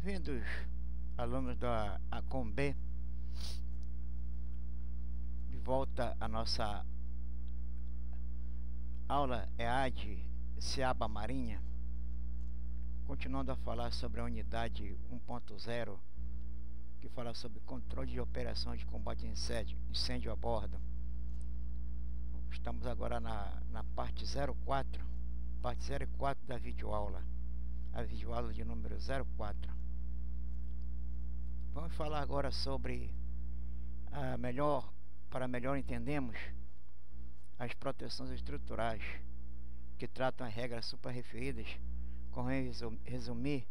Bem-vindos, alunos da ACOM-B, de volta à nossa aula EAD Seaba Marinha, continuando a falar sobre a unidade 1.0, que fala sobre controle de operações de combate a incêndio a bordo. Estamos agora na parte 04 da videoaula, a videoaula de número 04. Vamos falar agora sobre para melhor entendermos as proteções estruturais, que tratam as regras suprarreferidas, com resumir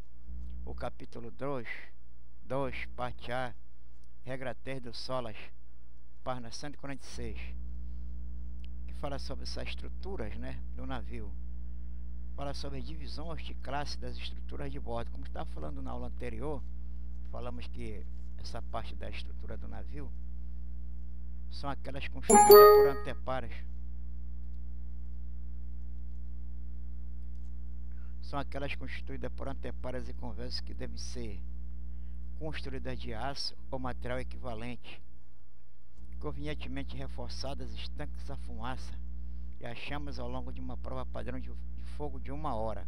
o capítulo 2, parte A, regra 3 do SOLAS, página 146, que fala sobre essas estruturas, do navio. Fala sobre divisões de classe das estruturas de bordo. Como estava falando na aula anterior, falamos que essa parte da estrutura do navio são aquelas construídas por anteparas. São aquelas constituídas por anteparas e convés que devem ser construídas de aço ou material equivalente, convenientemente reforçadas, estanques a fumaça e as chamas ao longo de uma prova padrão de fogo de 1 hora,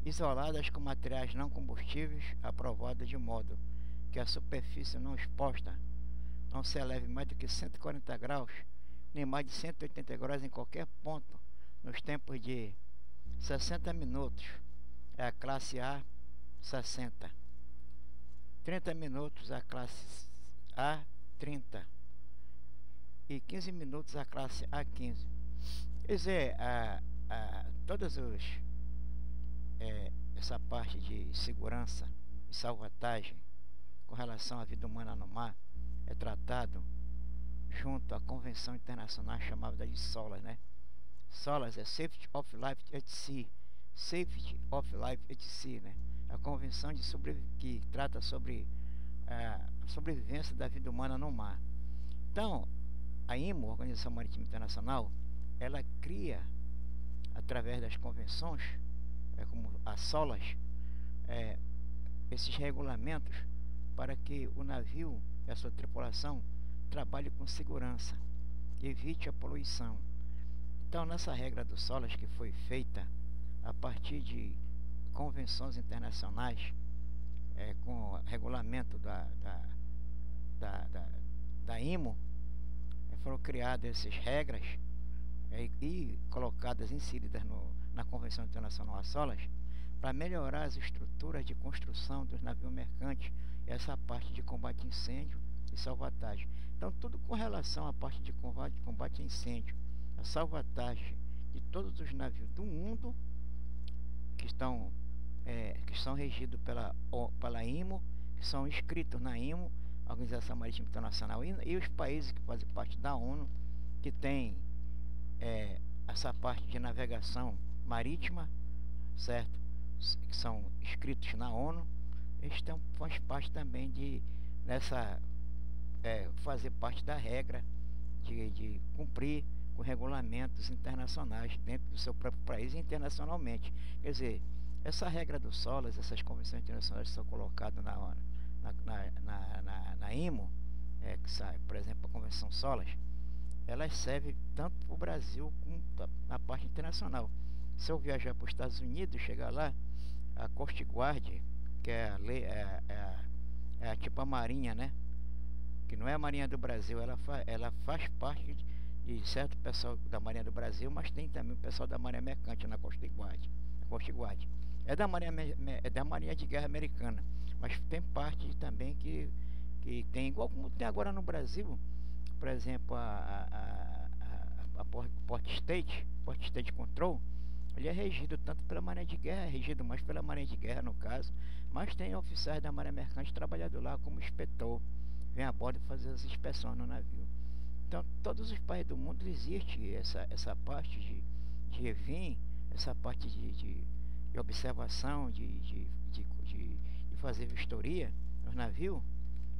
isoladas com materiais não combustíveis, aprovadas de modo que a superfície não exposta não se eleve mais do que 140 graus, nem mais de 180 graus em qualquer ponto, nos tempos de 60 minutos, é a classe A 60, 30 minutos a classe A 30 e 15 minutos a classe A15. Quer dizer, essa parte de segurança e salvatagem com relação à vida humana no mar é tratado junto à Convenção Internacional chamada de SOLAS, SOLAS é Safety of Life at Sea, Safety of Life at Sea, a convenção que trata sobre a sobrevivência da vida humana no mar. Então, a IMO, Organização Marítima Internacional, ela cria, através das convenções, como a SOLAS, esses regulamentos para que o navio e a sua tripulação trabalhe com segurança e evite a poluição. Então, nessa regra do SOLAS, que foi feita a partir de convenções internacionais, com o regulamento da IMO, foram criadas essas regras e colocadas, inseridas na Convenção Internacional SOLAS, para melhorar as estruturas de construção dos navios mercantes, essa parte de combate a incêndio e salvatagem. Então, tudo com relação à parte de combate a incêndio, a salvatagem de todos os navios do mundo que são regidos pela IMO, que são inscritos na IMO, Organização Marítima Internacional, e os países que fazem parte da ONU, que tem essa parte de navegação marítima, certo? Que são inscritos na ONU. Eles fazem parte também fazer parte da regra de cumprir com regulamentos internacionais dentro do seu próprio país e internacionalmente. Quer dizer, essa regra do SOLAS, essas convenções internacionais que são colocadas na IMO, por exemplo, a Convenção SOLAS, elas servem tanto para o Brasil como na parte internacional. Se eu viajar para os Estados Unidos, chegar lá, a Coast Guard, que é a lei, tipo a Marinha, que não é a Marinha do Brasil, ela faz parte de certo pessoal da Marinha do Brasil, mas tem também o pessoal da Marinha Mercante na Coast Guard. É da Marinha de Guerra Americana, mas tem parte também que tem, igual como tem agora no Brasil, por exemplo, a Port State Control. Ele é regido tanto pela Marinha de Guerra, é regido mais pela Marinha de Guerra no caso, mas tem oficiais da Marinha Mercante trabalhando lá como inspetor, vem a bordo fazer as inspeções no navio. Então, todos os países do mundo existe essa parte de vir, essa parte de observação, de fazer vistoria nos navios,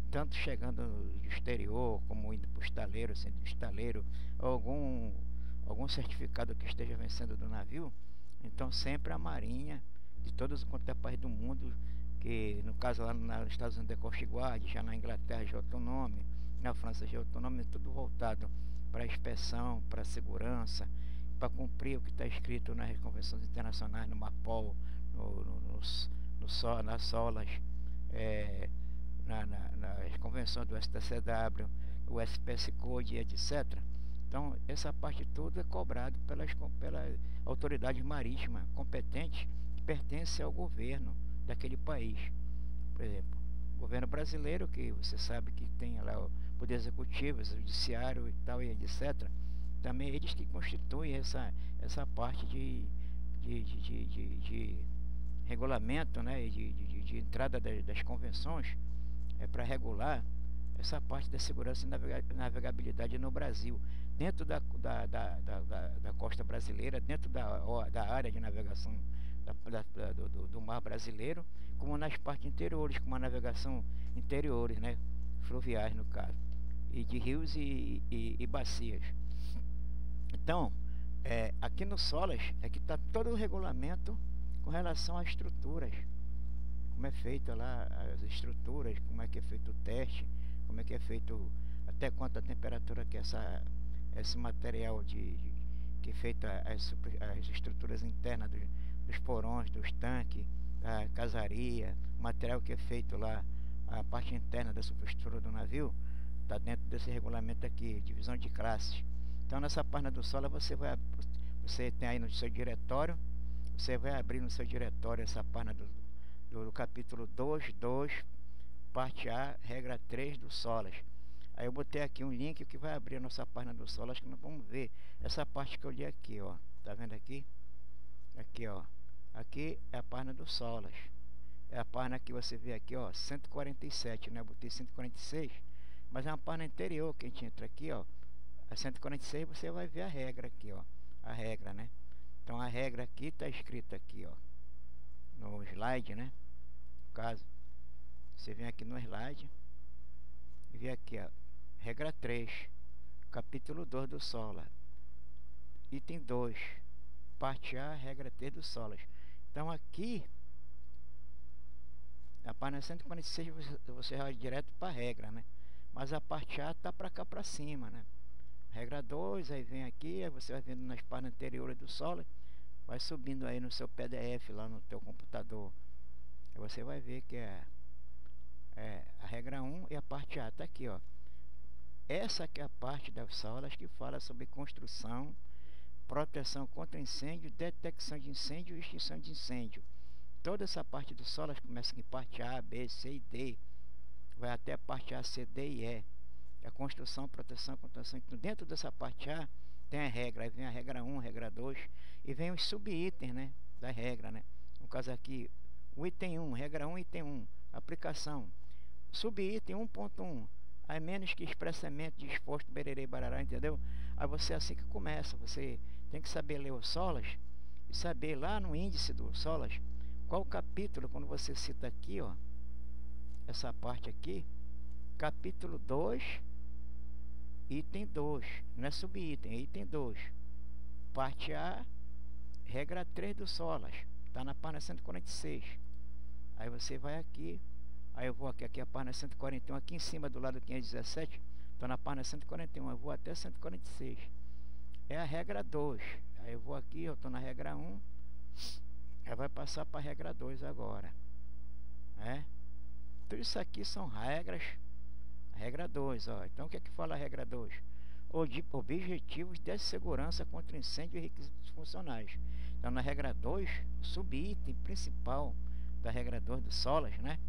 tanto chegando do exterior, como indo para o estaleiro, sendo estaleiro, ou algum certificado que esteja vencendo do navio. Então, sempre a Marinha, de todos os países do mundo, que no caso lá nos Estados Unidos é Coast Guard, já na Inglaterra já é outro nome, na França já é outro nome, tudo voltado para inspeção, para segurança, para cumprir o que está escrito nas convenções internacionais, no MAPOL, nas SOLAS, nas convenções do STCW, o SPS Code, etc. Então, essa parte toda é cobrada pela autoridade marítima competente que pertence ao governo daquele país. Por exemplo, o governo brasileiro, que você sabe que tem lá o poder executivo, o judiciário e tal, e etc. Também eles que constituem essa parte de regulamento, né, de entrada das convenções, para regular essa parte da segurança e navegabilidade no Brasil, dentro da costa brasileira, dentro da área de navegação do mar brasileiro, como nas partes interiores, como a navegação interiores, né, fluviais no caso, e de rios e bacias. Então, aqui no SOLAS é que está todo o regulamento com relação às estruturas, como é feita lá as estruturas, como é que é feito o teste, como é que é feito, até quanto a temperatura que esse material que é feita as estruturas internas dos porões, dos tanques, da casaria, o material que é feito lá, a parte interna da superestrutura do navio, está dentro desse regulamento aqui, divisão de classes. Então nessa página do SOLAS você tem aí no seu diretório, você vai abrir no seu diretório essa página do capítulo 2.2, parte A, regra 3 do SOLAS. Aí eu botei aqui um link que vai abrir a nossa página do SOLAS, que nós vamos ver essa parte que eu li aqui, ó. Tá vendo aqui? Aqui, ó. Aqui é a página do SOLAS. É a página que você vê aqui, ó, 147, né? Eu botei 146, mas é uma página anterior que a gente entra aqui, ó. A 146 você vai ver a regra aqui, ó. A regra, né? Então a regra aqui tá escrita aqui, ó, no slide, né? No caso, você vem aqui no slide e vê aqui, ó, regra 3, capítulo 2 do SOLAS, item 2, parte A, regra 3 do SOLAS. Então aqui, a página 146 você vai direto para a regra, né? Mas a parte A tá para cá para cima, né? Regra 2, aí vem aqui, aí você vai vendo nas páginas anteriores do SOLAS, vai subindo aí no seu PDF lá no teu computador. Aí você vai ver que é a regra 1 e a parte A, tá aqui, ó. Essa aqui é a parte das SOLAS que fala sobre construção, proteção contra incêndio, detecção de incêndio e extinção de incêndio. Toda essa parte do SOLAS começa em parte A, B, C e D, vai até a parte A, C, D e E. A construção, proteção, contenção. Então, dentro dessa parte A tem a regra, aí vem a regra 1, regra 2 e vem os subitens, né, da regra, né? No caso aqui, o item 1, regra 1, item 1, aplicação. Subitem 1.1, a menos que expressamente disposto, bererê, barará, entendeu? Aí você assim que começa, você tem que saber ler o SOLAS e saber lá no índice do SOLAS qual o capítulo, quando você cita aqui, ó, essa parte aqui, capítulo 2, item 2, não é subitem, é item 2, parte A, regra 3 do SOLAS, está na página 146. Aí você vai aqui, aí eu vou aqui a página 141, aqui em cima do lado 517, estou na página 141, eu vou até 146. É a regra 2, aí eu vou aqui, eu estou na regra 1, aí vai passar para a regra 2 agora. Tudo isso aqui são regras. Regra 2, ó. Então o que é que fala a regra 2? Objetivos de segurança contra incêndio e requisitos funcionais. Então na regra 2, o subitem principal da regra 2 do SOLAS, né,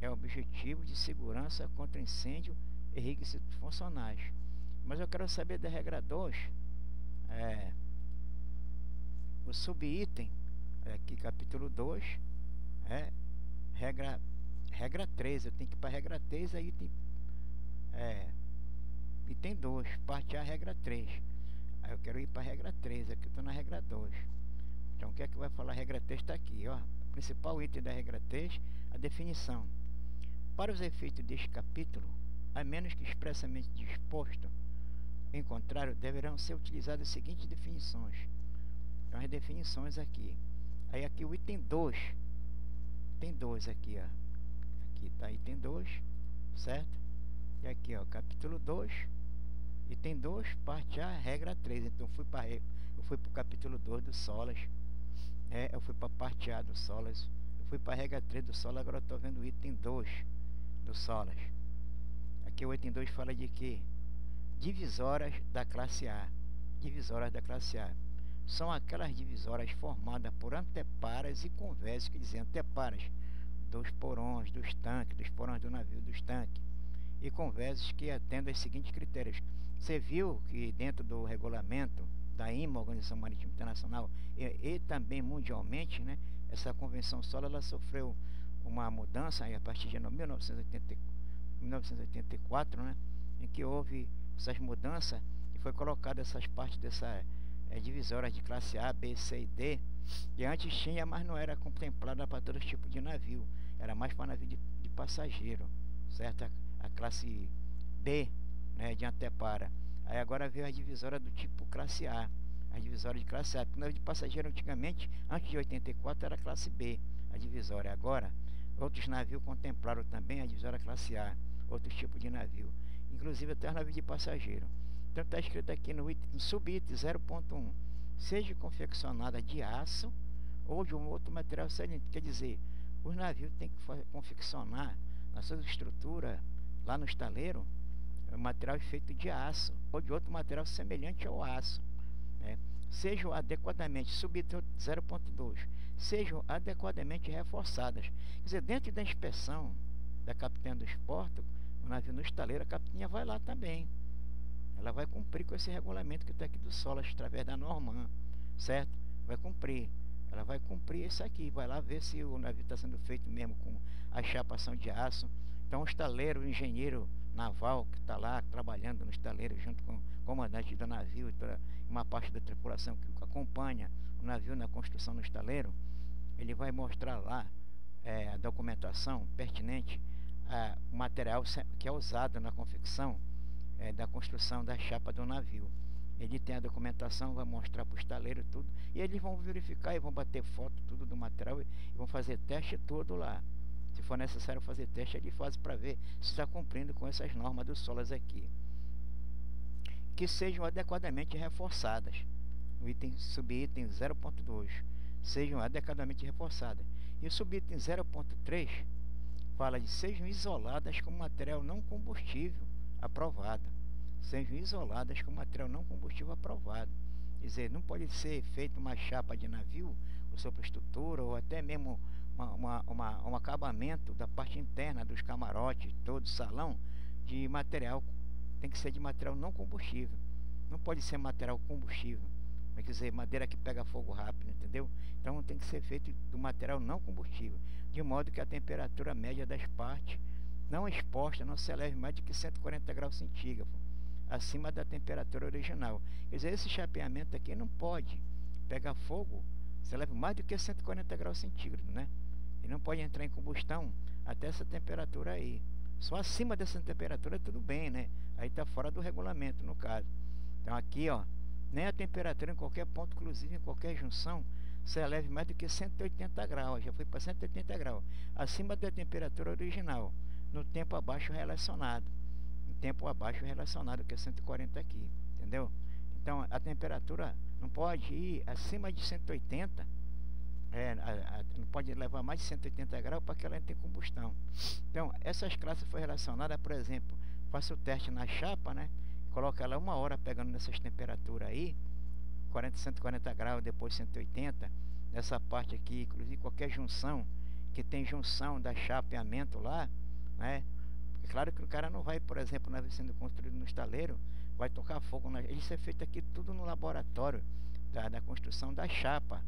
é o objetivo de segurança contra incêndio e requisitos funcionais. Mas eu quero saber da regra 2, o subitem, aqui capítulo 2, regra 3, eu tenho que ir para a regra 3, aí item 2, parte A, regra 3. Aí eu quero ir para a regra 3, aqui eu estou na regra 2. Então o que é que vai falar? A regra 3 está aqui, ó. O principal item da regra 3, a definição. Para os efeitos deste capítulo, a menos que expressamente disposto, em contrário, deverão ser utilizadas as seguintes definições. Então as definições aqui. Aí aqui o item 2, item 2 aqui, ó. Aqui tá item 2, certo? E aqui, ó, capítulo 2, item 2, parte A, regra 3. Então eu fui para o capítulo 2 do Solas. Eu fui para a parte A do Solas. Eu fui para a regra 3 do Solas, agora eu estou vendo o item 2 do Solas. Aqui o item 2 fala de quê? Divisórias da classe A. Divisórias da classe A são aquelas divisórias formadas por anteparas e convexos, que dizem anteparas dos porões, dos tanques, dos porões do navio, dos tanques, e convexos que atendem aos seguintes critérios. Você viu que dentro do regulamento da IMA, Organização Marítima Internacional, e também mundialmente, né, essa Convenção Solas, ela sofreu uma mudança aí a partir de 1984, né, em que houve essas mudanças e foi colocada essas partes dessa divisórias de classe A, B, C e D, que antes tinha, mas não era contemplada para todo tipo de navio, era mais para navio de passageiro, certo? A classe B, né, de antepara. Aí agora veio a divisória do tipo classe A, a divisória de classe A. O navio de passageiro antigamente, antes de 84, era classe B, a divisória. Agora, outros navios contemplaram também a divisória classe A, outros tipos de navio, inclusive até os navios de passageiro. Então está escrito aqui no subitem 0.1, seja confeccionada de aço ou de um outro material semelhante. Quer dizer, os navios têm que confeccionar na sua estrutura, lá no estaleiro, material feito de aço ou de outro material semelhante ao aço, né? Sejam adequadamente, subitem 0.2, sejam adequadamente reforçadas. Quer dizer, dentro da inspeção da capitania dos portos, o navio no estaleiro, a capitania vai lá também. Ela vai cumprir com esse regulamento que está aqui do Solas, através da Norman, certo? Vai cumprir. Ela vai cumprir isso aqui, vai lá ver se o navio está sendo feito mesmo com a chapação de aço. Então o estaleiro, o engenheiro naval que está lá trabalhando no estaleiro junto com o comandante do navio e toda uma parte da tripulação que acompanha o navio na construção no estaleiro, ele vai mostrar lá a documentação pertinente, o material que é usado na confecção da construção da chapa do navio. Ele tem a documentação, vai mostrar para o estaleiro tudo, e eles vão verificar e vão bater foto tudo do material e vão fazer teste todo lá. Se for necessário fazer teste, ele faz para ver se está cumprindo com essas normas do Solas aqui, que sejam adequadamente reforçadas. O item subitem 0.2 sejam adequadamente reforçadas, e o subitem 0.3 fala de sejam isoladas com material não combustível aprovado. Sejam isoladas com material não combustível aprovado. Quer dizer, não pode ser feita uma chapa de navio, ou superestrutura, ou até mesmo um acabamento da parte interna dos camarotes, todo o salão, de material, tem que ser de material não combustível. Não pode ser material combustível. Quer dizer, madeira que pega fogo rápido, entendeu? Então tem que ser feito do material não combustível, de modo que a temperatura média das partes não exposta não se eleve mais de que 140 graus centígrados, acima da temperatura original. Quer dizer, esse chapeamento aqui não pode pegar fogo, se eleve mais do que 140 graus centígrados, né? Ele não pode entrar em combustão até essa temperatura aí. Só acima dessa temperatura tudo bem, né? Aí está fora do regulamento, no caso. Então aqui, ó, nem a temperatura em qualquer ponto, inclusive em qualquer junção, se eleve mais do que 180 graus. Já foi para 180 graus, acima da temperatura original, no tempo abaixo relacionado. No tempo abaixo relacionado, que é 140 aqui, entendeu? Então a temperatura não pode ir acima de 180, não pode levar mais de 180 graus para que ela entre em combustão. Então essas classes foi relacionada, por exemplo, faça o teste na chapa, né? Coloca ela 1 hora pegando nessas temperaturas aí, 140 graus, depois 180, nessa parte aqui, inclusive qualquer junção, que tem junção da chapeamento lá, né? É claro que o cara não vai, por exemplo, navio sendo construído no estaleiro, vai tocar fogo, isso é feito aqui tudo no laboratório da construção da chapa,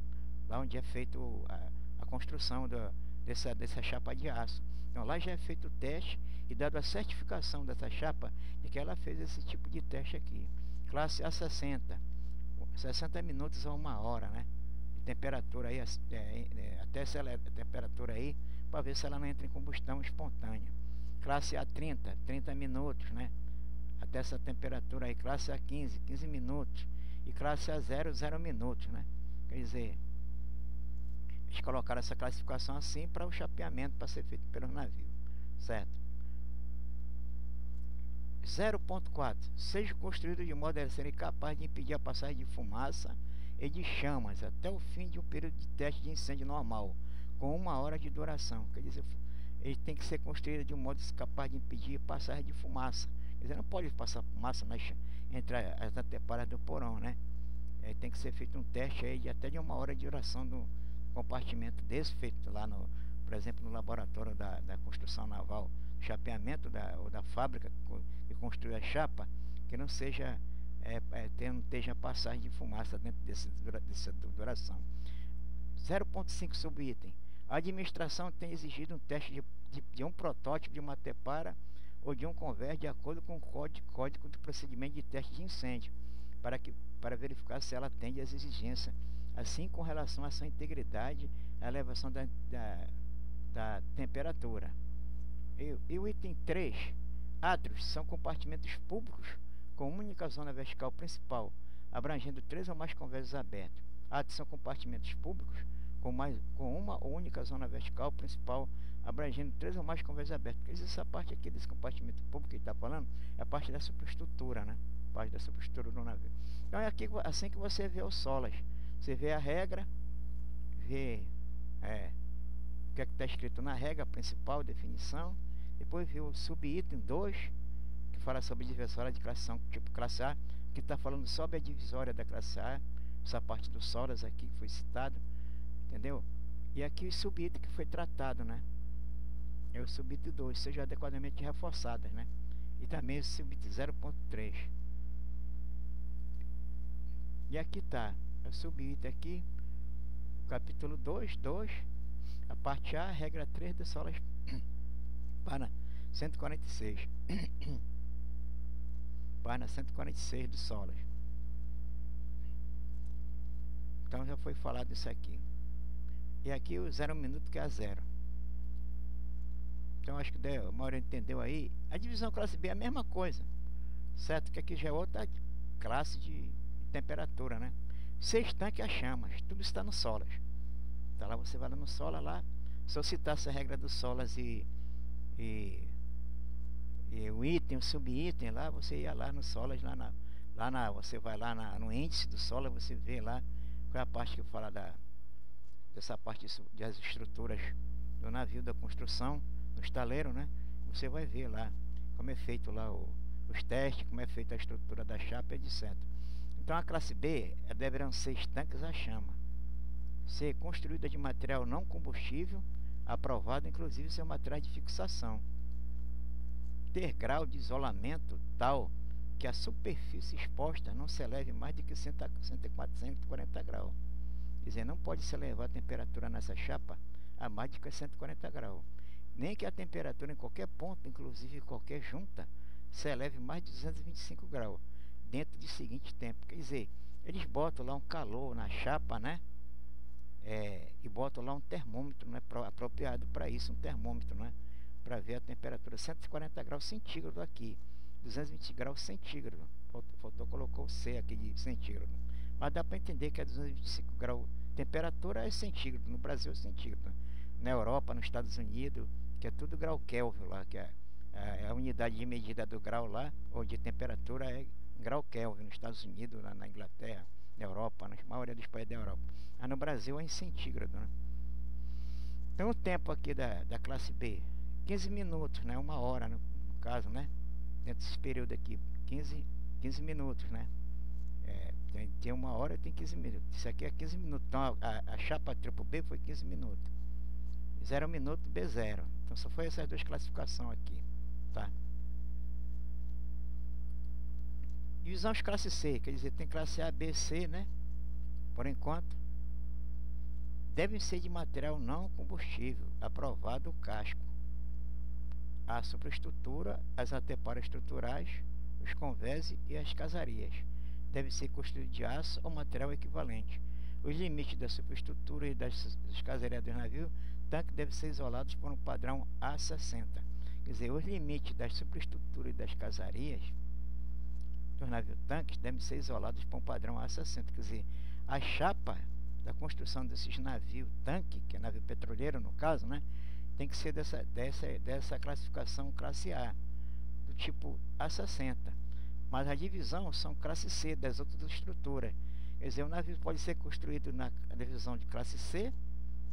lá onde é feito a construção dessa chapa de aço. Então lá já é feito o teste e dado a certificação dessa chapa de que ela fez esse tipo de teste aqui. Classe A60, 60 minutos a 1 hora, né? De temperatura aí, até se ela é temperatura aí, para ver se ela não entra em combustão espontânea. Classe A30, 30 minutos, né? Até essa temperatura aí. Classe A15, 15 minutos. E classe A0, 0 minutos, né? Quer dizer, Eles colocaram essa classificação assim para o chapeamento para ser feito pelos navios, certo? 0.4. Seja construído de modo a ser capaz de impedir a passagem de fumaça e de chamas até o fim de um período de teste de incêndio normal, com 1 hora de duração. Quer dizer, ele tem que ser construído de um modo capaz de impedir a passagem de fumaça. Quer dizer, não pode passar fumaça entre as anteparas do porão, né? Tem que ser feito um teste aí de até de 1 hora de duração do compartimento desse, feito lá no, por exemplo, no laboratório da construção naval, chapeamento ou da fábrica que construiu a chapa, que não seja não esteja passagem de fumaça dentro dessa duração. 0.5 subitem. A administração tem exigido um teste de um protótipo de uma antepara ou de um convés de acordo com o código do procedimento de teste de incêndio, para verificar se ela atende às exigências, assim com relação à sua integridade, à elevação da temperatura. E o item 3, átrios são compartimentos públicos com uma única zona vertical principal, abrangendo 3 ou mais convésios abertos. Átrios são compartimentos públicos com uma ou única zona vertical principal, abrangendo 3 ou mais convésios abertos. Quer dizer, essa parte aqui desse compartimento público que ele está falando é a parte da superestrutura, né? Parte da superestrutura do navio. Então é aqui, assim que você vê os solas. Você vê a regra, vê o que é que está escrito na regra principal, definição. Depois vê o subitem 2, que fala sobre divisória de classificação tipo classe A, que está falando sobre a divisória da classe A, essa parte dos solas aqui que foi citado, entendeu? E aqui o subitem que foi tratado, né? É o subitem 2, seja adequadamente reforçadas, né? E também o subitem 0.3. E aqui está, o subitem aqui, o capítulo 2, a parte A, regra 3 das solas para 146. Página 146 do solas. Então já foi falado isso aqui. E aqui o 0 minuto que é a 0. Então acho que a maioria entendeu aí. A divisão classe B é a mesma coisa, certo? Que aqui já é outra classe de temperatura, né? 6 tanques a chamas, tudo está no solas. Então lá você vai lá no sola lá. Se eu citasse a regra do solas e o item, o subitem lá, você ia lá no solas, você vai lá no índice do solas, você vê lá qual é a parte que fala dessa parte das estruturas do navio, da construção, do estaleiro, né? Você vai ver lá como é feito lá os testes, como é feita a estrutura da chapa, etc. Então a classe B deverão ser tanques a chama, ser construída de material não combustível, aprovado inclusive seu material de fixação, ter grau de isolamento tal que a superfície exposta não se eleve mais de que 140 graus. Quer dizer, não pode se elevar a temperatura nessa chapa a mais de que 140 graus. Nem que a temperatura em qualquer ponto, inclusive qualquer junta, se eleve mais de 225 graus dentro de seguinte tempo. Quer dizer, eles botam lá um calor na chapa, né? E botam lá um termômetro, né, apropriado para isso, um termômetro, né, para ver a temperatura. 140 graus centígrado aqui, 220 graus centígrado. Colocou o C aqui de centígrado, mas dá para entender que é 225 graus temperatura é centígrado. No Brasil é centígrado, né? Na Europa, nos Estados Unidos, que é tudo grau Kelvin lá, que é a unidade de medida do grau lá, ou de temperatura é grau Kelvin. Nos Estados Unidos, na Inglaterra, na Europa, na maioria dos países da Europa. Mas no Brasil é em centígrado, né? Então o tempo aqui da classe B, 15 minutos, né? 1 hora no caso, né? Dentro desse período aqui, 15 minutos, né? Tem 1 hora e tem 15 minutos. Isso aqui é 15 minutos. Então a chapa triplo B foi 15 minutos. 0 minuto, B0. Então só foi essas duas classificações aqui, tá? Divisão de classe C, quer dizer, tem classe A, B, C, né? Por enquanto, devem ser de material não combustível, aprovado o casco, a superestrutura, as anteparas estruturais, os convésios e as casarias. Deve ser construído de aço ou material equivalente. Os limites da superestrutura e das casarias do navio tanque devem ser isolados por um padrão A60. Quer dizer, os limites da superestrutura e das casarias dos navios tanques devem ser isolados por um padrão A60. Quer dizer, a chapa da construção desses navios tanque, que é navio petroleiro no caso, né? Tem que ser dessa classificação classe A, do tipo A60. Mas a divisão são classe C das outras estruturas. Quer dizer, o navio pode ser construído na divisão de classe C,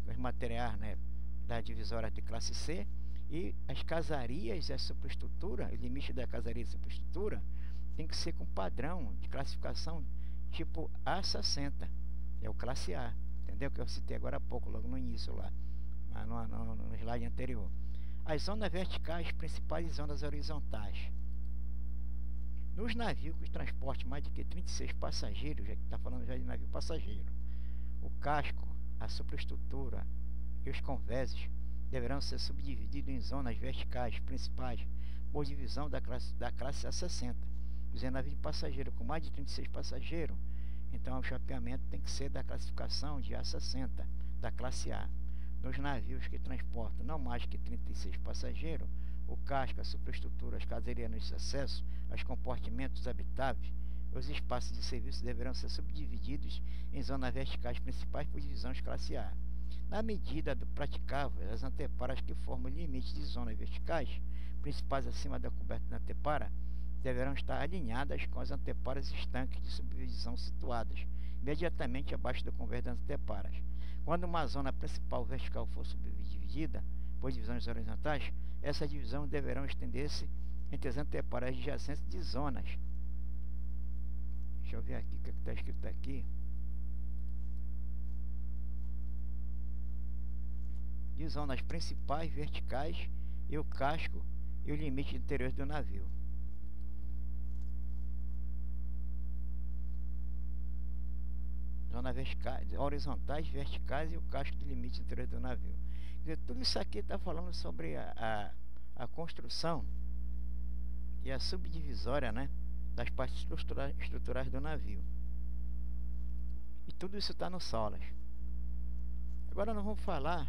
os materiais, né, da divisória de classe C, e as casarias e a superestrutura, o limite da casaria e superestrutura, tem que ser com padrão de classificação tipo A60, é o classe A, entendeu? Que eu citei agora há pouco, logo no início lá, no slide anterior. As zonas verticais principais e zonas horizontais. Nos navios que transportam mais de que 36 passageiros, já que está falando já de navio passageiro, o casco, a superestrutura e os convéses deverão ser subdivididos em zonas verticais principais por divisão da classe A60. Dizendo navio de passageiro com mais de 36 passageiros, então o chapeamento tem que ser da classificação de A60, da classe A. Nos navios que transportam não mais que 36 passageiros, o casco, a superestrutura, as casarias de acesso, os compartimentos habitáveis, os espaços de serviço deverão ser subdivididos em zonas verticais principais por divisões classe A. Na medida do praticável, as anteparas que formam o limite de zonas verticais principais acima da coberta da antepara deverão estar alinhadas com as anteparas estanques de subdivisão situadas imediatamente abaixo do convés das anteparas. Quando uma zona principal vertical for subdividida por divisões horizontais, essa divisão deverão estender-se entre as anteparas adjacentes de zonas. Deixa eu ver aqui o que está escrito aqui. De zonas principais verticais e o casco e o limite interior do navio. Zonas horizontais, verticais e o casco do limite interior do navio. Quer dizer, tudo isso aqui está falando sobre a construção e a subdivisória, né, das partes estruturais do navio. E tudo isso está no SOLAS. Agora nós vamos falar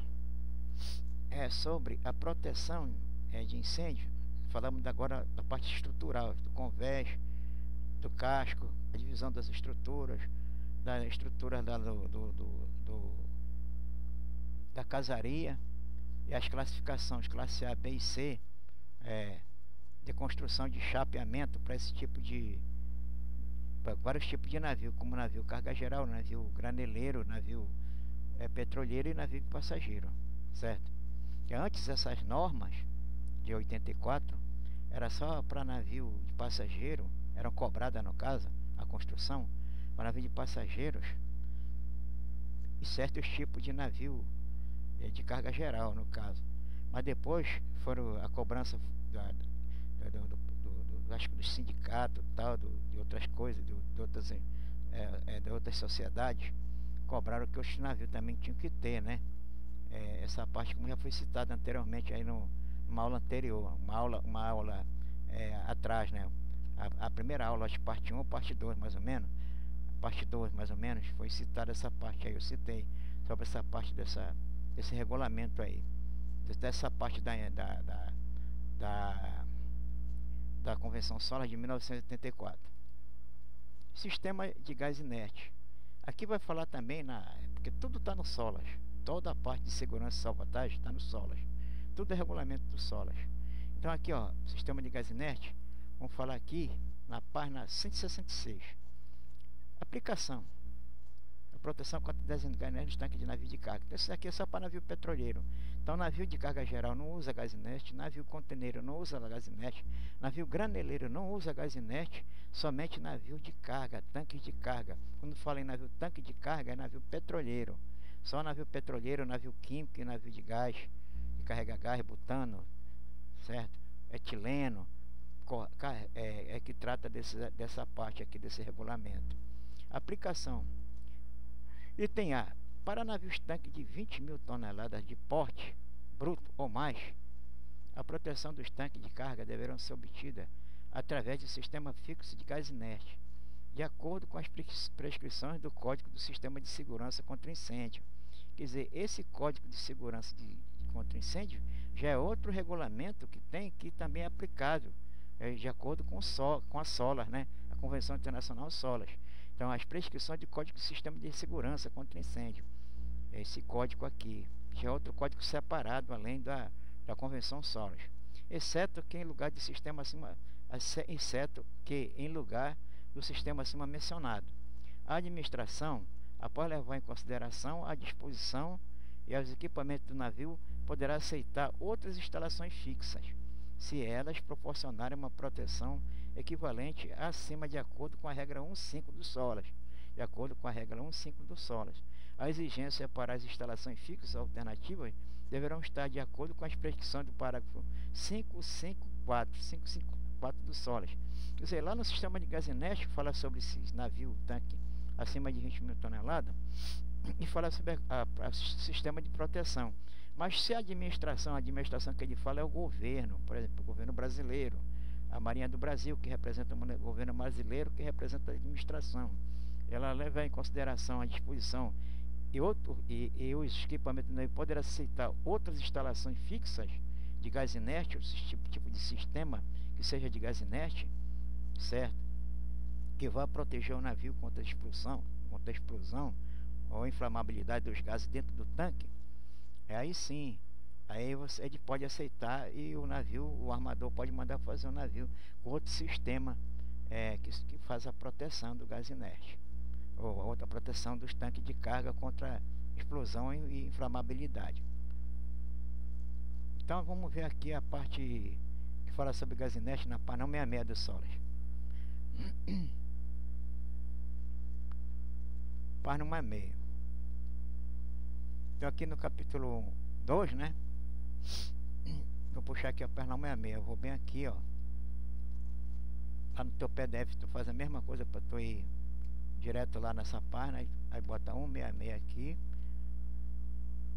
sobre a proteção de incêndio. Falamos agora da parte estrutural, do convés, do casco, a divisão das estruturas, da estrutura da casaria e as classificações classe A, B e C, de construção de chapeamento para esse tipo para vários tipos de navio, como navio carga geral, navio graneleiro, navio petroleiro e navio passageiro, certo? Que antes essas normas de 84 era só para navio de passageiro, eram cobradas no caso, a construção para navio de passageiros e certos tipos de navio de carga geral no caso. Mas depois foram a cobrança acho que do sindicato tal, de outras coisas, de outras sociedades, cobraram que os navios também tinham que ter, né? Essa parte, como já foi citada anteriormente aí numa aula anterior, uma aula atrás, né? A primeira aula, acho que parte 1 ou parte 2 mais ou menos, parte 2 mais ou menos, foi citada essa parte aí, eu citei sobre essa parte desse regulamento aí, dessa parte da Convenção SOLAS de 1984. Sistema de gás inerte. Aqui vai falar também, porque tudo está no SOLAS, toda a parte de segurança e salvatagem está no SOLAS, tudo é regulamento do SOLAS. Então aqui, ó, sistema de gás inerte, vamos falar aqui na página 166. Aplicação. A proteção contra desenganar de tanque de navio de carga. Então, isso aqui é só para navio petroleiro. Então, navio de carga geral não usa gás inerte, navio conteneiro não usa gás inerte, navio graneleiro não usa gás inerte, somente navio de carga, tanques de carga. Quando fala em navio tanque de carga, é navio petroleiro. Só navio petroleiro, navio químico e navio de gás, que carrega gás, butano, certo? Etileno, que trata dessa parte aqui, desse regulamento. Aplicação. Item A. Para navios tanque de 20 mil toneladas de porte bruto ou mais, a proteção dos tanques de carga deverão ser obtida através de sistema fixo de gás inerte, de acordo com as prescrições do Código do Sistema de Segurança contra Incêndio. Quer dizer, esse Código de Segurança contra Incêndio já é outro regulamento que também é aplicado de acordo com a SOLAS, né? A Convenção Internacional SOLAS. Então, as prescrições de código de sistema de segurança contra incêndio. Esse código aqui, que é outro código separado, além da Convenção SOLAS. Exceto que em lugar de sistema acima, exceto que em lugar do sistema acima mencionado. A administração, após levar em consideração a disposição e os equipamentos do navio, poderá aceitar outras instalações fixas, se elas proporcionarem uma proteção equivalente acima de acordo com a regra 1.5 do SOLAS. De acordo com a regra 1.5 do SOLAS, a exigência para as instalações fixas alternativas deverão estar de acordo com as prescrições do parágrafo 554 do SOLAS. Quer dizer, lá no sistema de gás inerte, fala sobre esse navio, tanque acima de 20 mil toneladas, e fala sobre o sistema de proteção. Mas se a administração que ele fala é o governo, por exemplo, o governo brasileiro, a Marinha do Brasil, que representa o governo brasileiro, que representa a administração, ela leva em consideração a disposição e os equipamentos não poderão aceitar outras instalações fixas de gás inerte, ou tipo de sistema que seja de gás inerte, certo? Que vai proteger o navio contra a explosão ou inflamabilidade dos gases dentro do tanque. Aí sim, ele pode aceitar e o armador pode mandar fazer um navio com outro sistema que faz a proteção do gás inerte, ou outra proteção dos tanques de carga contra explosão e inflamabilidade. Então vamos ver aqui a parte que fala sobre gás inerte na página 66 do SOLAS. Página 66. Então aqui no capítulo 2, né? Vou puxar aqui a página 66. Eu vou bem aqui, ó. Lá no teu PDF tu faz a mesma coisa para tu ir direto lá nessa página. Aí bota 166 aqui.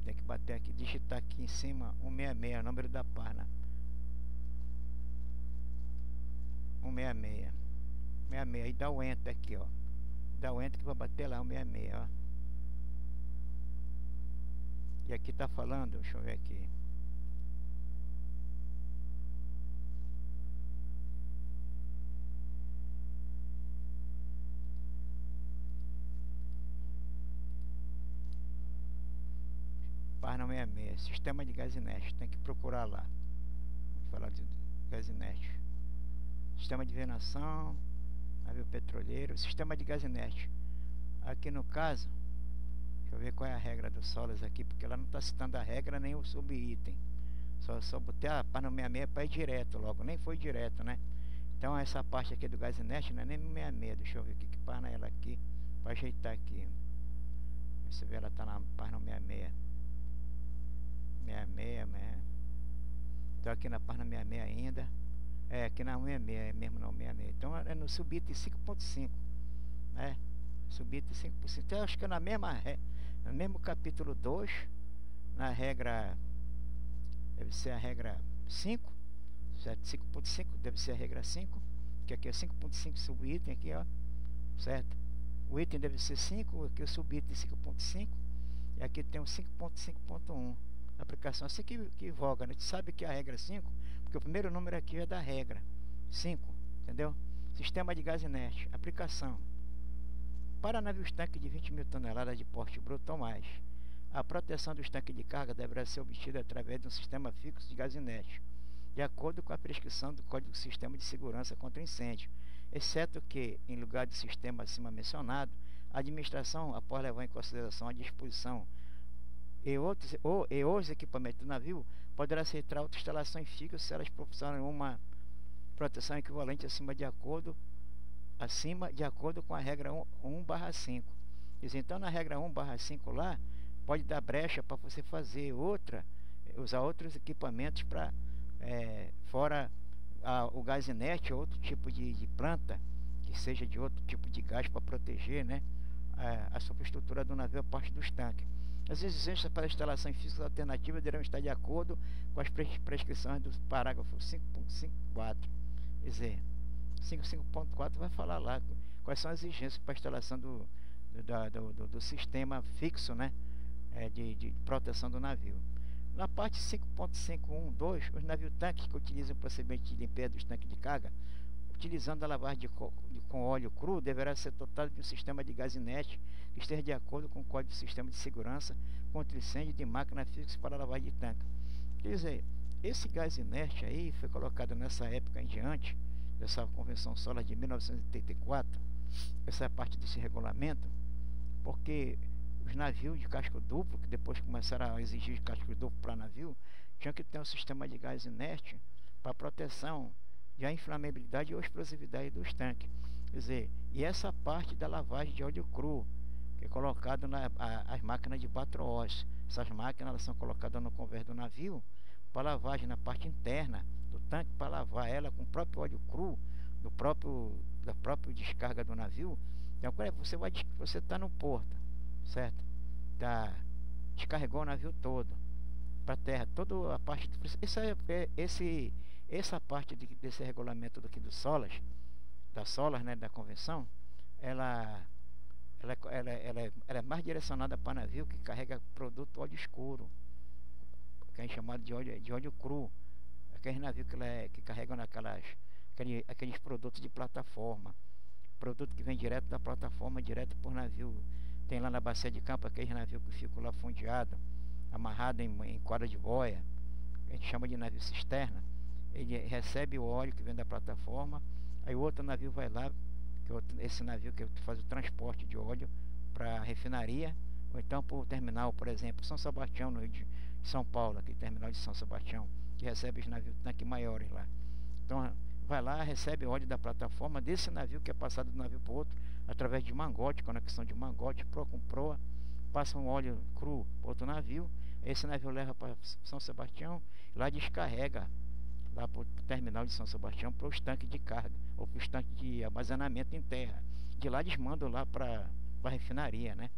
Tem que bater aqui, digitar aqui em cima 166, o número da página. 166. 66. E dá o enter aqui, ó. Dá o enter que vai bater lá 166, ó. E aqui tá falando, deixa eu ver aqui. Página 66, sistema de gás inerte, tem que procurar lá. Vou falar de gás inerte. Sistema de venação, navio petroleiro, sistema de gás inerte. Aqui no caso, deixa eu ver qual é a regra do SOLAS aqui, porque ela não está citando a regra nem o subitem. Só botei a página 66 para ir direto logo, nem foi direto, né? Então essa parte aqui do gás inerte não é nem 66, deixa eu ver que página é ela aqui, para ajeitar aqui. Você vê, ela está na página 66. 66. Então aqui na página 66 ainda. Aqui na 66, mesmo não 66. Então é no subitem 5.5, né? Subitem 5%. Então eu acho que é no mesmo capítulo 2, na regra, deve ser a regra 5, certo? 5.5 deve ser a regra 5, que aqui é 5.5 subitem aqui, ó, certo? O item deve ser 5, aqui o subitem 5.5, e aqui tem o 5.5.1. Aplicação assim que voga, né? A gente sabe que a regra 5, porque o primeiro número aqui é da regra 5, entendeu? Sistema de gás inerte, aplicação. Para navios tanque de 20 mil toneladas de porte bruto ou mais, a proteção dos tanques de carga deverá ser obtida através de um sistema fixo de gás inerte, de acordo com a prescrição do Código de Sistema de Segurança contra Incêndio, exceto que, em lugar do sistema acima mencionado, a administração, após levar em consideração a disposição e os equipamentos do navio, poderá aceitar outras instalações fixas se elas proporcionam uma proteção equivalente acima de acordo com a regra 1/5. Então na regra 1/5 lá, pode dar brecha para você fazer usar outros equipamentos para fora o gás inerte ou outro tipo de planta, que seja de outro tipo de gás para proteger, né, a superestrutura do navio a parte dos tanques. As exigências para instalações físicas alternativas deverão estar de acordo com as prescrições do parágrafo 5.54. Quer dizer, 5.5.4 vai falar lá quais são as exigências para a instalação do sistema fixo, né, de proteção do navio. Na parte 5.5.1.2, os navios tanques que utilizam o procedimento de limpeza dos tanques de carga utilizando a lavagem com óleo cru, deverá ser dotado de um sistema de gás inerte que esteja de acordo com o Código de Sistema de Segurança contra Incêndio de máquina fixa para lavagem de tanque. Quer dizer, esse gás inerte aí foi colocado nessa época em diante, dessa Convenção Solar de 1984, essa é a parte desse regulamento, porque os navios de casco duplo, que depois começaram a exigir casco duplo para navio, tinham que ter um sistema de gás inerte para proteção de a inflamabilidade ou explosividade dos tanques. Quer dizer, e essa parte da lavagem de óleo cru, que é colocado as máquinas de Batroós. Essas máquinas elas são colocadas no convés do navio para lavagem na parte interna do tanque, para lavar ela com o próprio óleo cru da própria descarga do navio. Então, você está no porto, certo? Descarregou o navio todo para terra, toda a parte. Essa parte desse regulamento daqui do Solas, da Solas, né, da convenção, ela é mais direcionada para navio que carrega produto óleo escuro, que é chamado de óleo cru, aqueles navios que carregam aqueles produtos de plataforma, produto que vem direto da plataforma, direto por navio. Tem lá na bacia de campo aqueles navios que ficam lá fundeados, amarrado em corda de boia, a gente chama de navio cisterna. Ele recebe o óleo que vem da plataforma, aí o outro navio vai lá, esse navio que faz o transporte de óleo para a refinaria, ou então para o terminal, por exemplo, São Sebastião, no Rio de São Paulo, aquele terminal de São Sebastião, que recebe os navios tanque maiores lá. Então vai lá, recebe óleo da plataforma desse navio que é passado de um navio para o outro, através de mangote, conexão de mangote, proa com proa, passa um óleo cru para outro navio, esse navio leva para São Sebastião, lá descarrega lá para o terminal de São Sebastião, para os tanques de carga, ou para os tanques de armazenamento em terra. De lá eles mandam lá para a refinaria, né?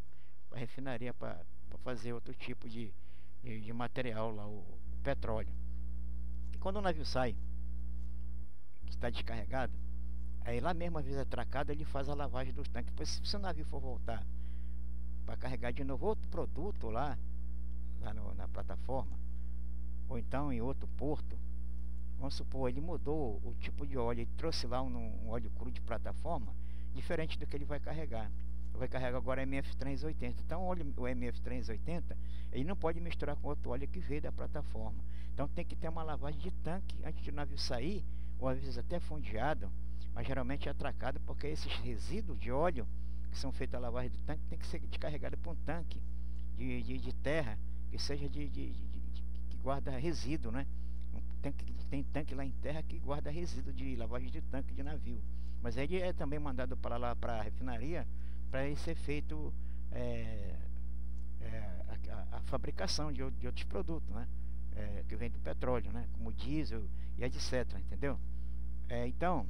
Para a refinaria para fazer outro tipo de material lá, o petróleo. E quando o navio sai, que está descarregado, aí lá mesmo, às vezes atracado, ele faz a lavagem dos tanques. Depois, se o navio for voltar para carregar de novo outro produto lá na plataforma, ou então em outro porto, vamos supor, ele mudou o tipo de óleo, ele trouxe lá um óleo cru de plataforma, diferente do que ele vai carregar. Ele vai carregar agora MF380. Então o MF380, ele não pode misturar com outro óleo que veio da plataforma. Então tem que ter uma lavagem de tanque antes do navio sair, ou às vezes até fundeado, mas geralmente é atracado, porque esses resíduos de óleo que são feitos a lavagem do tanque tem que ser descarregado para um tanque de terra, que seja que guarda resíduo, né? Tem tanque lá em terra que guarda resíduo de lavagem de tanque de navio, mas ele é também mandado para lá, para a refinaria, para ele ser feito a fabricação de outros produtos, né? Que vem do petróleo, né? Como diesel e etc, entendeu? Então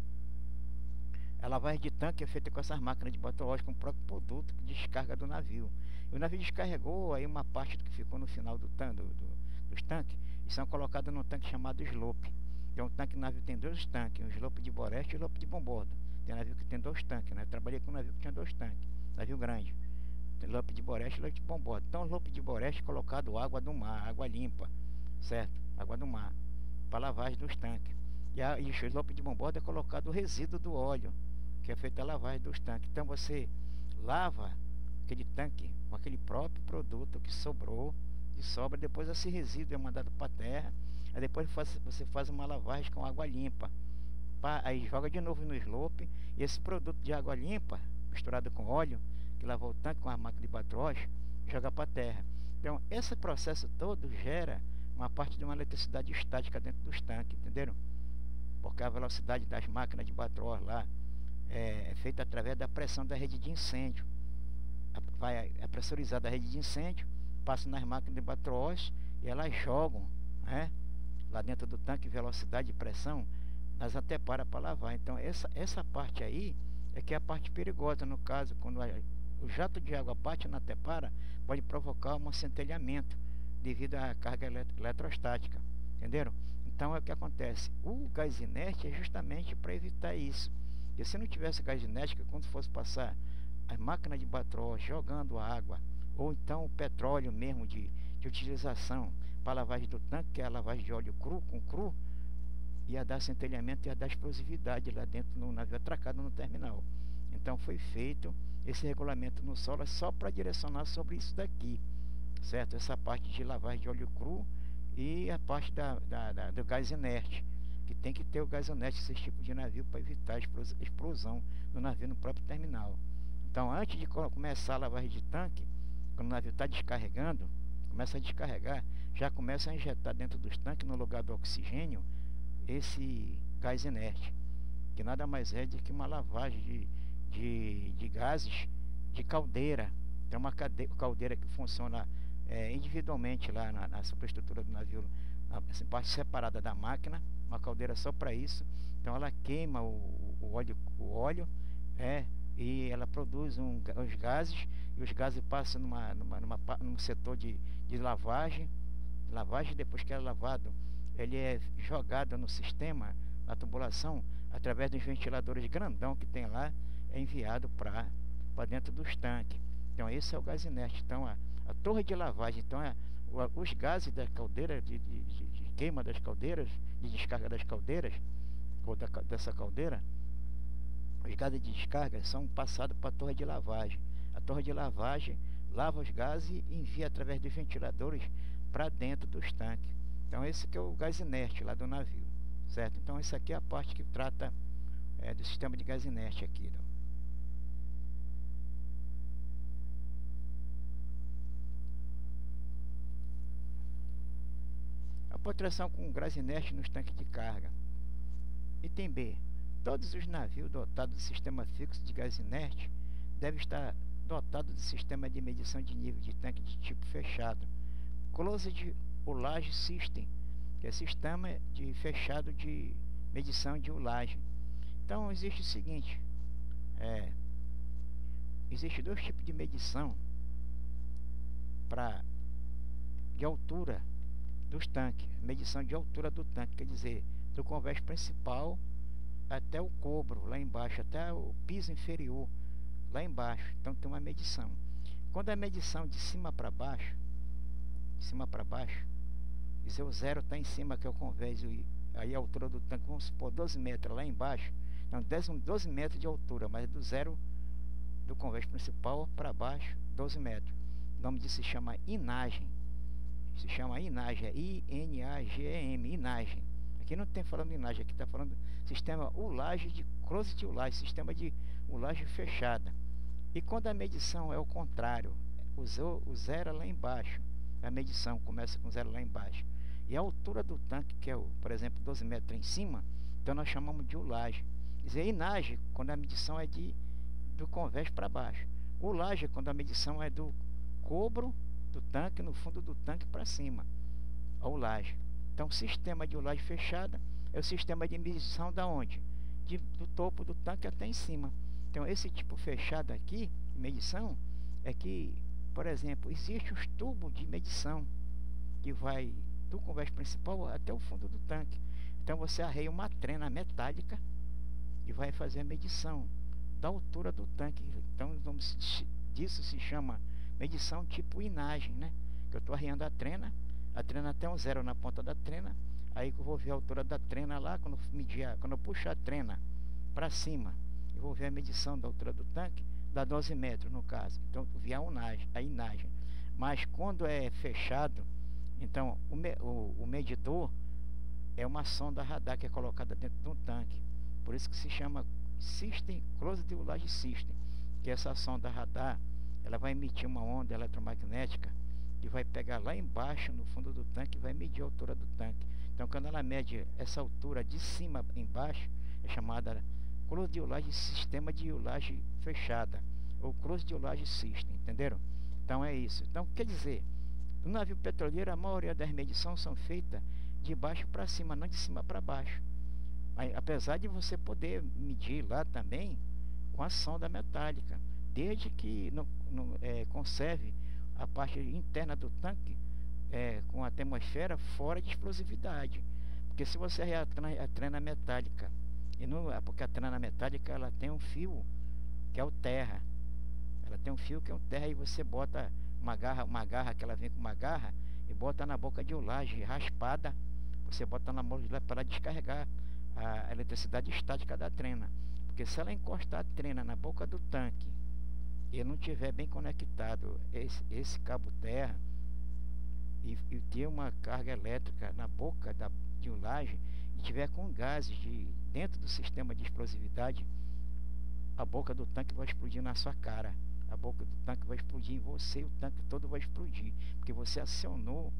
a lavagem de tanque é feita com essas máquinas de Batroós, com o próprio produto que descarga do navio. E o navio descarregou, aí uma parte do que ficou no final dos tanques, e são colocados num tanque chamado slope. Então, o navio tem dois tanques, um slope de Boreste e um slope de bombordo. Tem navio que tem dois tanques, né? Eu trabalhei com um navio que tinha dois tanques, navio grande. Tem slope de Boreste e slope de bombordo. Então, o slope de Boreste é colocado água do mar, água limpa, certo? Água do mar, para lavagem dos tanques. E o slope de bombordo é colocado o resíduo do óleo, que é feita a lavagem dos tanques. Então, você lava aquele tanque com aquele próprio produto que sobrou, que sobra, depois esse resíduo é mandado para a terra, aí depois você faz uma lavagem com água limpa, aí joga de novo no slope, e esse produto de água limpa, misturado com óleo, que lavou o tanque com a máquina de Batroós, joga para a terra. Então, esse processo todo gera uma parte de uma eletricidade estática dentro dos tanques, entenderam? Porque a velocidade das máquinas de Batroós lá é feita através da pressão da rede de incêndio. É pressurizada a rede de incêndio, passa nas máquinas de Batroós e elas jogam, né, lá dentro do tanque, velocidade e pressão, nas anteparas para lavar. Então essa parte aí é que é a parte perigosa. No caso, quando o jato de água bate na antepara, pode provocar um centelhamento devido à carga eletrostática, entenderam? Então é o que acontece, o gás inerte é justamente para evitar isso. E se não tivesse gás inerte, quando fosse passar as máquinas de Batroós jogando água, ou então o petróleo mesmo de utilização para lavagem do tanque, que é a lavagem de óleo cru, com cru, ia dar centelhamento, ia dar explosividade lá dentro no navio atracado no terminal. Então foi feito esse regulamento no solo só para direcionar sobre isso daqui, certo? Essa parte de lavagem de óleo cru e a parte do gás inerte, que tem que ter o gás inerte nesse tipo de navio para evitar a explosão do navio no próprio terminal. Então, antes de começar a lavagem de tanque, quando o navio está descarregando, começa a descarregar, já começa a injetar dentro dos tanques, no lugar do oxigênio, esse gás inerte, que nada mais é do que uma lavagem de gases de caldeira. Tem uma caldeira que funciona individualmente lá na superestrutura do navio, na parte separada da máquina, uma caldeira só para isso. Então ela queima o óleo e ela produz os gases, e os gases passam num setor de lavagem. Depois que é lavado, ele é jogado no sistema, na tubulação, através dos ventiladores grandão que tem lá, é enviado para dentro dos tanques. Então esse é o gás inerte. Então a torre de lavagem, então os gases da caldeira, de queima das caldeiras, de descarga das caldeiras, ou dessa caldeira, os gases de descarga são passados para a torre de lavagem. A torre de lavagem lava os gases e envia através dos ventiladores para dentro dos tanques. Então esse que é o gás inerte lá do navio, certo? Então essa aqui é a parte que trata do sistema de gás inerte aqui, né? A proteção com gás inerte nos tanques de carga. Item B. Todos os navios dotados de sistema fixo de gás inerte devem estar dotados de sistema de medição de nível de tanque de tipo fechado, Closed Ullage System, que é sistema de fechado de medição de ulagem. Então existe o seguinte, existe dois tipos de medição de altura dos tanques. Medição de altura do tanque, quer dizer, do convés principal até o cobro lá embaixo, até o piso inferior lá embaixo. Então tem uma medição. Quando a medição de cima para baixo, dizer o zero está em cima, que é o convés, e aí a altura do tanque, vamos supor 12 metros lá embaixo, então 12 metros de altura, mas do zero do convés principal para baixo 12 metros. O nome disso se chama inagem. Se chama inagem, é I-N-A-G-E-M, inagem. Aqui não tem falando inagem, aqui está falando sistema ulagem de closed ulagem, sistema de ulagem fechada. E quando a medição é o contrário, o zero é lá embaixo, a medição começa com zero lá embaixo, e a altura do tanque, que é, por exemplo, 12 metros em cima, então nós chamamos de ulagem. Quer dizer, inagem, quando a medição é do convés para baixo. Ulagem, quando a medição é do cobro do tanque, no fundo do tanque para cima, a ulagem. Então, o sistema de ulagem fechada é o sistema de medição da onde? Do topo do tanque até em cima. Então, esse tipo fechado aqui, medição, é que, por exemplo, existe os tubos de medição que vai do convés principal até o fundo do tanque. Então, você arreia uma trena metálica e vai fazer a medição da altura do tanque. Então, o nome disso se chama medição tipo inagem, né? Que eu estou arreando a trena tem um zero na ponta da trena, aí que eu vou ver a altura da trena lá, quando eu puxar a trena para cima, eu vou ver a medição da altura do tanque, dá 12 metros no caso. Então eu vi a inagem. Mas quando é fechado, então o medidor é uma sonda radar que é colocada dentro de um tanque. Por isso que se chama System Closed Ullage System, que essa sonda radar, ela vai emitir uma onda eletromagnética que vai pegar lá embaixo no fundo do tanque e vai medir a altura do tanque. Então quando ela mede essa altura de cima embaixo, é chamada Closed Ullage Sistema de Ulagem Fechada, ou Closed Ullage System, entenderam? Então é isso. Então quer dizer, no navio petroleiro a maioria das medições são feitas de baixo para cima, não de cima para baixo. Apesar de você poder medir lá também com a sonda metálica, desde que conserve a parte interna do tanque com a atmosfera fora de explosividade. Porque se você arrear a trena metálica, porque a trena metálica ela tem um fio que é o terra, e você bota uma garra que ela vem com uma garra e bota na boca de ulagem raspada você bota na mola para descarregar a eletricidade estática da trena. Porque se ela encostar a trena na boca do tanque e não tiver bem conectado esse cabo terra e ter uma carga elétrica na boca de ulagem e tiver com gases dentro do sistema de explosividade, a boca do tanque vai explodir na sua cara. A boca do tanque vai explodir em você, o tanque todo vai explodir, porque você acionou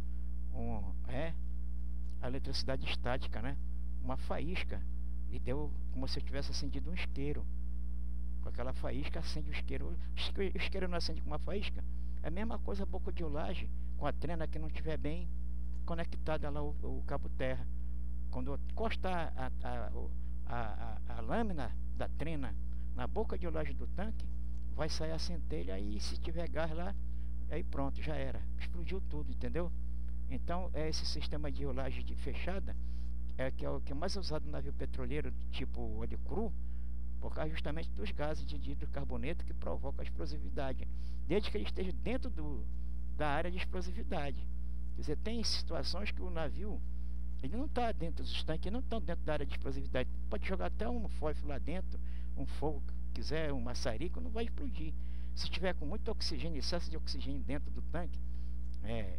a eletricidade estática, né? Uma faísca, e deu como se eu tivesse acendido um isqueiro. Com aquela faísca acende o isqueiro. O isqueiro não acende com uma faísca? É a mesma coisa a boca de ulagem com a trena que não estiver bem conectada lá o cabo terra. Quando encostar a lâmina da trena na boca de ulagem do tanque, vai sair a centelha, e se tiver gás lá, aí pronto, já era, explodiu tudo, entendeu? Então esse sistema de rolagem fechada é o que é mais usado no navio petroleiro, tipo óleo cru, por causa justamente dos gases de hidrocarboneto que provocam a explosividade, desde que ele esteja dentro da área de explosividade. Quer dizer, tem situações que o navio ele não está dentro dos tanques, não estão dentro da área de explosividade. Pode jogar até um fósforo lá dentro, um fogo que quiser, um maçarico, não vai explodir. Se tiver com muito oxigênio, excesso de oxigênio dentro do tanque,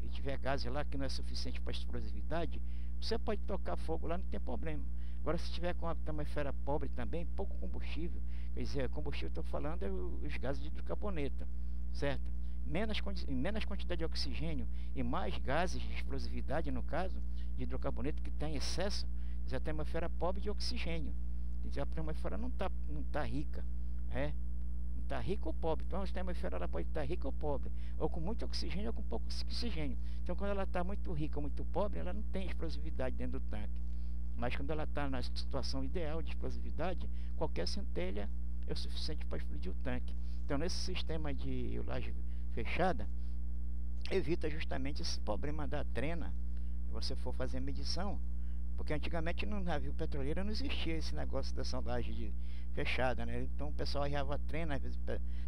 e tiver gás lá que não é suficiente para explosividade, você pode tocar fogo lá, não tem problema. Agora, se tiver com a atmosfera pobre também, pouco combustível, quer dizer, combustível, estou falando, é os gases de hidrocarboneto, certo? Menos quantidade de oxigênio e mais gases de explosividade, no caso, de hidrocarboneto, que tem excesso, a atmosfera pobre de oxigênio. Quer dizer, a atmosfera não tá rica, não está rica ou pobre. Então a atmosfera ela pode estar rica ou pobre, ou com muito oxigênio ou com pouco oxigênio. Então quando ela está muito rica ou muito pobre, ela não tem explosividade dentro do tanque. Mas quando ela está na situação ideal de explosividade, qualquer centelha é o suficiente para explodir o tanque. Então nesse sistema de rolagem fechada, evita justamente esse problema da trena. Se você for fazer medição, porque antigamente no navio petroleiro não existia esse negócio da sondagem fechada, né? Então o pessoal arriava a trena, às vezes